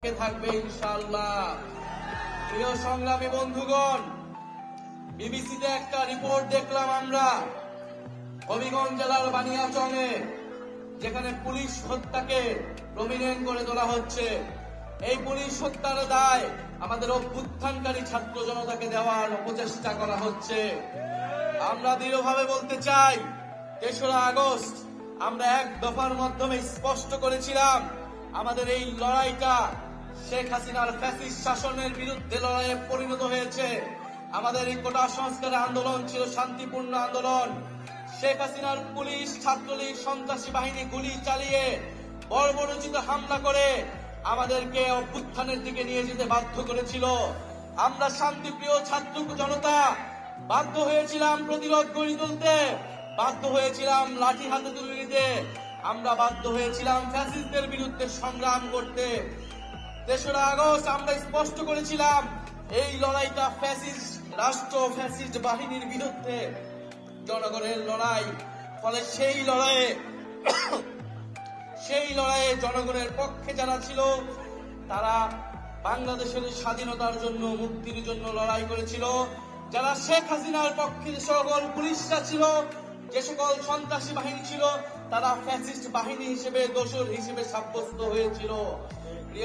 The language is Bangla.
থাকবে ইনশাআল্লাহ। প্রিয় সংগ্রামী বন্ধুগণ, বিবিসিতে একটা রিপোর্ট দেখলাম আমরা হবিগঞ্জ জেলার বানিয়াচংয়ে, যেখানে পুলিশ হত্যাকে প্রমিনেন্ট করে তোলা হচ্ছে। এই পুলিশ হত্যার দায় আমাদের অভ্যুত্থানকারী ছাত্র জনতাকে দেওয়ার প্রচেষ্টা করা হচ্ছে। আমরা দৃঢ়ভাবে বলতে চাই, ৩রা আগস্ট আমরা এক দফার মাধ্যমে স্পষ্ট করেছিলাম আমাদের এই লড়াইটা শেখ হাসিনার ফ্যাসিস্ট শাসনের বিরুদ্ধে লড়াইয়ে পরিণত হয়েছে। আমাদের এই কোটা সংস্কারের আন্দোলন ছিল শান্তিপূর্ণ আন্দোলন। শেখ হাসিনার পুলিশ, ছাত্রলীগ, সন্ত্রাসী বাহিনী গুলি চালিয়ে বর্বরোচিত হামলা করে আমাদেরকে অভ্যুত্থানের দিকে নিয়ে যেতে বাধ্য করেছিল। আমরা শান্তিপ্রিয় ছাত্র জনতা বাধ্য হয়েছিলাম প্রতিরোধ গড়ে তুলতে, বাধ্য হয়েছিলাম লাঠি হাতে তুলে নিতে, আমরা বাধ্য হয়েছিলাম ফ্যাসিস্টদের বিরুদ্ধে সংগ্রাম করতে। ৩রা আগস্ট আমরা স্পষ্ট করেছিলাম এই লড়াইটা ফ্যাসিস্ট রাষ্ট্র, ফ্যাসিস্ট বাহিনীর বিরুদ্ধে জনগণের লড়াই। ফলে সেই লড়াইয়ে জনগণের পক্ষে যারা ছিল তারা বাংলাদেশের স্বাধীনতার জন্য, মুক্তির জন্য লড়াই করেছিল। যারা শেখ হাসিনার পক্ষে যে সকল পুলিশরা ছিল, যে সকল সন্ত্রাসী বাহিনী ছিল, তারা ফ্যাসিস্ট বাহিনী হিসেবে, দোসর হিসেবে সাব্যস্ত হয়েছিল।